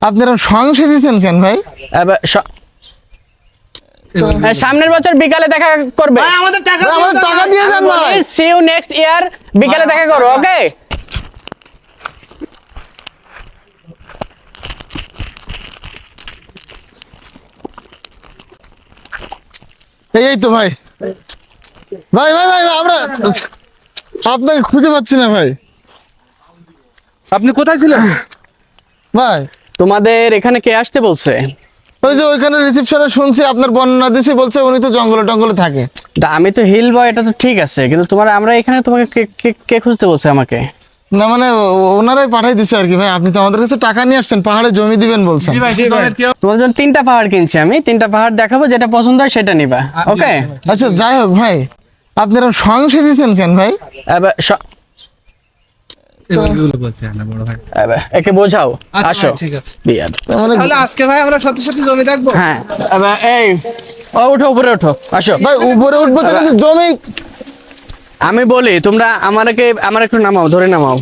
আপনারা সংশয় দিয়েছেন কেন ভাই? সামনের বছর বিকালে দেখা করবে। আমাদের টাকা দিয়ে দেন ভাই। সি ইউ নেক্সট ইয়ার বিকালে দেখা করো, ওকে? এই তো ভাই ভাই ভাই ভাই আমরা আপনাকে খুঁজে পাচ্ছি না ভাই। আপনি কোথায় ছিলেন ভাই তোমাদের এখানে কে আসতে বলছে? ওই যে ওইখানে রিসেপশনে শুনছি আপনার বর্ণনা দিছি, বলছে উনি তো জঙ্গলে টঙ্গলে থাকে। আমি তো হিল বয়, এটা তো ঠিক আছে, কিন্তু আমরা এখানে তোমাকে কে খুঁজতে বলছে আমাকে? না মানে ওনারাই পাঠাই দিছে আর কি ভাই। আপনি তো আমাদের কাছে টাকা নিয়ে আসছেন, পাহাড়ে জমি দিবেন বলছেন। তোমার জন্য 3টা পাহাড় কিনছি আমি, 3টা পাহাড় দেখাবো, যেটা পছন্দ হয় সেটা নিবা, ওকে? আচ্ছা যাই হোক ভাই, আপনারা সংশয় দিয়েছেন কেন ভাই? একে বোঝাও, আসো। ঠিক আছে, বিয়াদ। তাহলে আজকে ভাই আমরা সত্যি সত্যি জমি দেখবো। হ্যাঁ, এই ওঠো, উপরে ওঠো, আসো। ভাই উপরে উঠবো তো, কিন্তু জমি আমি বলি তোমরা আমার একটু নামাও, ধরে নামাও।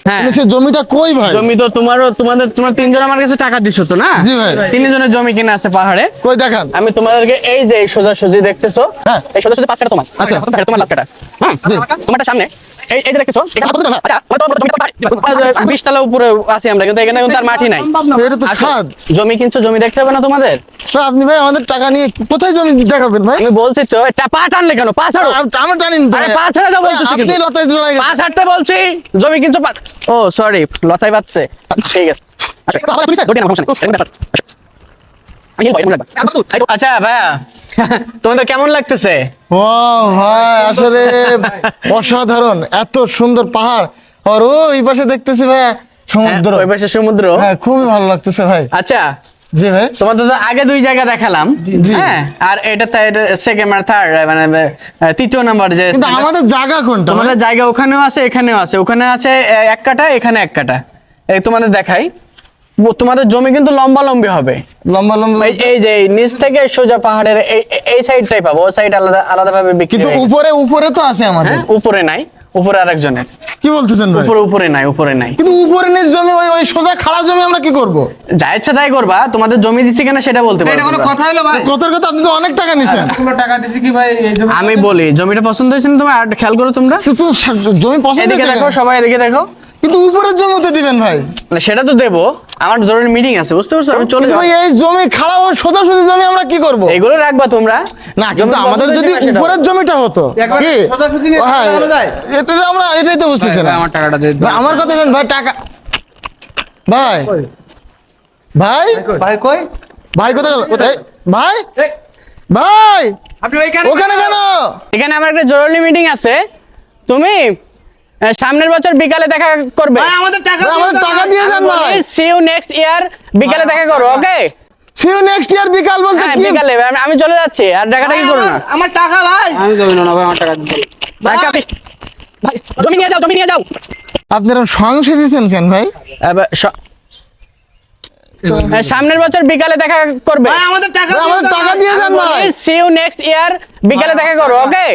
হ্যাঁ, সে জমিটা কই ভাই? জমি তো তোমাদের 3জন আমার কাছে টাকা দিছো তো না? জি ভাই। 3জনের জমি কিনা আছে পাহাড়ে। কই দেখান। আমি তোমাদেরকে এই যে সোজাসুজি দেখতেছো, হ্যাঁ। এই সোজাসুজি 5 কাটা তোমার। আচ্ছা। তোমার লাস্ট কাটা। হ্যাঁ, জি। তোমারটা সামনে এই যে দেখতেছো, এখানে আচ্ছা, 20 তলা উপরে আছি আমরা, কিন্তু এখানে কিন্তু আর মাটি নাই। এটা তো আসো, খাদ। জমি কিনছো, জমি দেখতে হবে না তোমাদের? তো আপনি ভাই আমাদের টাকা নিয়ে কোথায় জমি দেখাবেন ভাই? আমি বলছি তো, এটা পা টানলে কেন? পা ছাড়ো। আমার টানিন তো আরে ভাই। পা ছাড়া দাও বলতেছি আপনি কিন্তু। লতায় জড়াই পা গেছেন। ছাড়তে বলছি, জমি কিনছো ও সরি, লতাই বাজছে। ঠিক আছে, আসো, দৌড়ে নাও, সমস্যা নেই, এরকম ব্যাপার। আসো। আমি বই মনে রাখবা। আচ্ছা ভাইয়া, তোমাদের কেমন লাগতেছে? ও ভাই আসলে অসাধারণ, এত সুন্দর পাহাড়। আর ওই পাশে দেখতেছি ভাই সমুদ্র। ওই পাশে সমুদ্র। হ্যাঁ খুবই ভালো লাগতেছে ভাই। আচ্ছা, জি ভাই। তোমাদের তো আগে 2 জায়গা দেখালাম, জি। হ্যাঁ, আর এটা সেকেন্ড আর থার্ড, মানে 3য় নাম্বার যে কিন্তু আমাদের জায়গা কোনটা? তোমাদের জায়গা ওখানেও আছে, এখানেও আছে। ওখানে আছে 1 কাঠা, এখানে 1 কাঠা। এই তোমাদের দেখাই, তোমাদের জমি কিন্তু লম্বা লম্বি হবে। লম্বা লম্বা। এই যে নিচ থেকে সোজা পাহাড়ের এই সাইডটাই পাবো, ওই সাইড আলাদা ভাবে বিক্রি কিন্তু হয়ে গেছে। উপরে তো আছে আমাদের। হ্যাঁ, উপরে নাই, উপরে আরেকজনের। কি বলতেছেন ভাই? উপরে নাই। কিন্তু উপরে নিচ জমি, ওই সোজা খাড়া জমি আমরা কি করব? যা ইচ্ছা তাই করবা, তোমাদের জমি দিচ্ছি কিনা সেটা বলতে পারবো। এটা কোনো কথা হলো ভাই? কথার কথা, আপনি তো অনেক টাকা নিছেন। কোনো টাকা দিছি কি ভাই এই জমি? আমি বলি, জমিটা পছন্দ হয়েছে না তোমার? আর খেয়াল করো তোমরা, কিন্তু জমি পছন্দ এদিকে হয়েছে দেখো, কেন? সবাই এদিকে দেখো। কিন্তু উপরের জমিতে দিবেন ভাই। মানে সেটা তো দেবো, আমার জরুরি মিটিং আছে, বুঝতে পারছো? আমি চলে কিন্তু যাবো। ভাই এই জমি খাড়া ও সোজাসুজি জমি আমরা কি করব? এগুলো রাখবা তোমরা। না কিন্তু জমি আমাদের পছন্দ যদি হয়েছে না সেটা উপরের জমিটা হতো একবার কি? সোজাসুজি নিয়ে হ্যাঁ, টাকা যায়? এটা আমরা এটাই তো বুঝতেছি না। আমার টাকাটা দে। ভাই, আমার কথা শুনুন ভাই, টাকা ভাই ভাই ভাই কই? ভাই কোথায় গেল? এই, ভাই এই, ভাই আপনি ওইখানে ওখানে কেন? এখানে আমার একটা জরুরি মিটিং আছে। তুমি সামনের বছর বিকালে দেখা করবে। ভাই আমাদের টাকা ভাই, আমাদের টাকা দিয়ে দেন ভাই। সি ইউ নেক্সট ইয়ার বিকালে দেখা করো, ওকে? সি ইউ নেক্সট ইয়ার বিকাল বলতে হ্যাঁ, কি? বিকালে আমি চলে যাচ্ছি, আর টাকাটা কি করো না। আমার টাকা ভাই। আমি জমি না ভাই, আমার টাকা দিতে। ভাই, জমি নিয়ে যাও। আপনারা সংশয় দিয়েছেন কেন ভাই? সামনের বছর বিকালে দেখা করবে। ভাই আমাদের টাকা ভাই, আমাদের টাকা দিয়ে দেন ভাই। সি ইউ নেক্সট ইয়ার বিকালে দেখা করো, ওকে?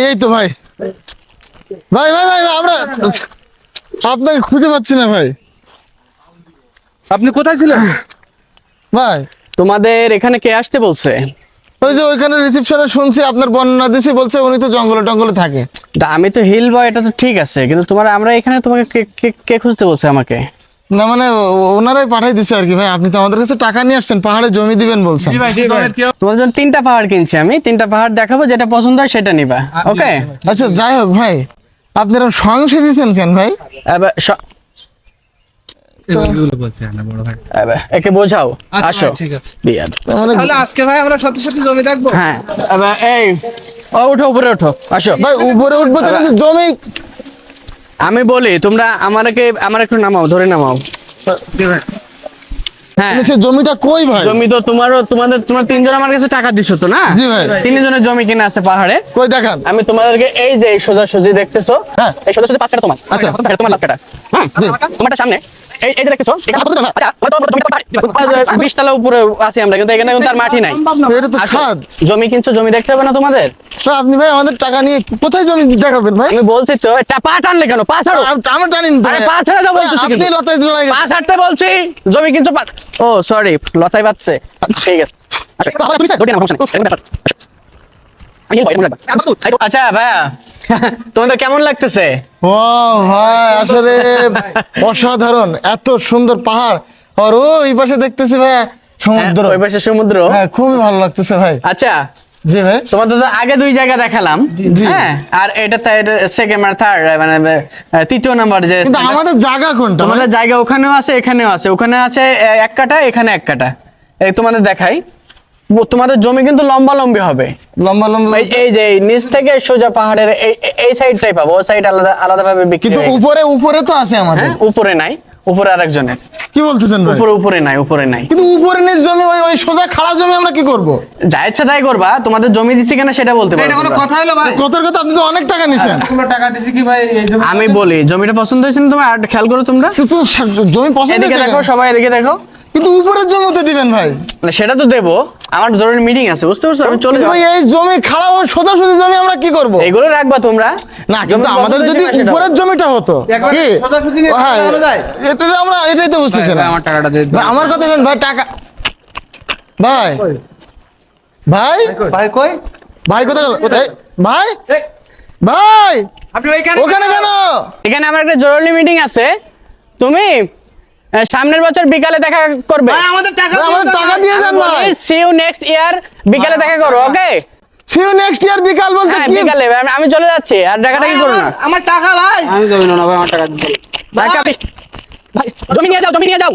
এই তো ভাই ভাই ভাই ভাই আমরা আপনাকে খুঁজে পাচ্ছি না ভাই। আপনি কোথায় ছিলেন ভাই তোমাদের এখানে কে আসতে বলছে? ওই যে ওইখানে রিসেপশনে শুনছি আপনার বর্ণনা দিছি, বলছে উনি তো জঙ্গলে টঙ্গলে থাকে। আমি তো হিল বয়, এটা তো ঠিক আছে, কিন্তু আমরা এখানে তোমাকে কে খুঁজতে বলছে আমাকে? না মানে ওনারাই পাঠাই দিছে আর কি ভাই। আপনি তো আমাদের কাছে টাকা নিয়ে আসছেন, পাহাড়ে জমি দিবেন বলছেন। তোমার জন্য 3টা পাহাড় কিনছি আমি, 3টা পাহাড় দেখাবো, যেটা পছন্দ হয় সেটা নিবা, ওকে? আচ্ছা যাই হোক ভাই, আপনারা সংশয় দিয়েছেন কেন ভাই? একে বোঝাও, আসো। ঠিক আছে, বিয়াদ। তাহলে আজকে ভাই আমরা সত্যি সত্যি জমি দেখবো। হ্যাঁ, এই ওঠো, উপরে ওঠো, আসো। ভাই উপরে উঠবো তো, কিন্তু জমি আমি বলি তোমরা আমার একটু নামাও, ধরে নামাও। হ্যাঁ, সে জমিটা কই ভাই? জমি তো তোমাদের 3জন আমার কাছে টাকা দিছো তো না? জি ভাই। 3জনের জমি কিনা আছে পাহাড়ে। কই দেখান। আমি তোমাদেরকে এই যে সোজাসুজি দেখতেছো, হ্যাঁ। এই সোজাসুজি 5 কাঠা তোমার। আচ্ছা। তোমার লাস্ট কাঠা। হ্যাঁ, জি। তোমারটা সামনে এই যে দেখতেছো আচ্ছা 20 তলা উপরে আছি আমরা, কিন্তু এখানে কিন্তু আর মাটি নাই। এটা তো আসো, খাদ। জমি কিনছো, জমি দেখতে হবে না তোমাদের? তা আপনি ভাই আমাদের টাকা নিয়ে কোথায় জমি দেখাবেন ভাই? আমি বলছি তো, এটা পা টানলে কেন? পা ছাড়ো। আমার টানিন তো আরে ভাই। পা ছাড়া দাও বলতেছি আপনি কিন্তু। লতায় জড়াই পা গেছেন। ছাড়তে বলছি। জমি কিনছো ও সরি, লতাই পাচ্ছে। ঠিক আছে আসো, দৌড়ে নাও, সমস্যা নেই, এরকম ব্যাপার। আসো। আমি হেল্প এরকম লাগবে। আচ্ছা ভাইয়া, তোমাদের কেমন লাগতেছে? ও ভাই আসলে অসাধারণ, এত সুন্দর পাহাড়। আর ওই পাশে দেখতেছি ভাই সমুদ্র। ওই পাশে সমুদ্র। হ্যাঁ খুবই ভালো লাগতেছে ভাই। আচ্ছা জি ভাই। তোমাদের তো আগে 2 জায়গা দেখালাম, জি। হ্যাঁ, আর এটা সেকেন্ড আর থার্ড, মানে তৃতীয় নাম্বার যে কিন্তু আমাদের জায়গা কোনটা? তোমাদের জায়গা ওখানেও আছে, এখানেও আছে। ওখানে আছে 1 কাঠা, এখানে 1 কাঠা। এই তোমাদের দেখাই, তোমাদের জমি কিন্তু লম্বা লম্বি হবে। লম্বা লম্বা। এই যে এই নিচ থেকে সোজা পাহাড়ের এই সাইডটাই পাবো, ওই সাইড আলাদা আলাদা ভাবে বিক্রি কিন্তু হয়ে গেছে। উপরে উপরে তো আছে আমাদের। হ্যাঁ, উপরে নাই, উপরে আরেকজনের। কি বলতেছেন ভাই? উপরে নাই, উপরে নাই। কিন্তু উপরে নিজ জমি, ওই ওই সোজা খাড়া জমি আমরা কি করব? যা ইচ্ছা তাই করবা, তোমাদের জমি দিচ্ছি কিনা সেটা বলতে এটা পারবো কোনো না। কথা হলো ভাই? কথার কথা, আপনি তো অনেক টাকা নিছেন। কোনো টাকা দিছি কি ভাই এই জমি? আমি বলি, জমিটা পছন্দ হয়েছে না তোমার? আর খেয়াল করো তোমরা, কিন্তু জমি পছন্দ এদিকে হয়েছে দেখো, কেন? সবাই এদিকে দেখো। কিন্তু উপরের জমিতে দিবেন ভাই। না, সেটা তো দেবো, আমার জরুরি মিটিং আছে, বুঝতে পারছো? আমি চলে কিন্তু যাবো। ভাই এই জমি খাড়া, ওই সোজা সোজা জমি আমরা কি করব? এগুলো রাখবা তোমরা। না কিন্তু জমি আমাদের পছন্দ যদি হয়েছে না সেটা উপরের জমিটা হতো একবার কি? সোজাসুজি নিয়ে হ্যাঁ, টাকা যায়? এটা তো আমরা এটাই তো বুঝতেছি না। ভাই, আমার টাকাটা দে। ভাই, আমার কথা শুন ভাই, টাকা ভাই ভাই ভাই কই? ভাই কোথায় গেল? এই, ভাই এই, ভাই আপনি ওইখানে ওখানে কেন? এখানে আমার একটা জরুরি মিটিং আছে। তুমি সামনের বছর বিকালে দেখা করবে। ভাই আমাদের টাকা ভাই, আমাদের টাকা দিয়ে যান ভাই। সি ইউ নেক্সট ইয়ার, বিকালে দেখা করো, ওকে? সি ইউ নেক্সট ইয়ার বিকাল বলতে হ্যাঁ, কি? বিকালে আমি চলে যাচ্ছি, আর টাকাটা কি করো না। আমার টাকা ভাই। আমি জমি না ভাই, আমার টাকা দিতে। টাকা ভাই, জমি নিয়ে যাও, জমি নিয়ে যাও।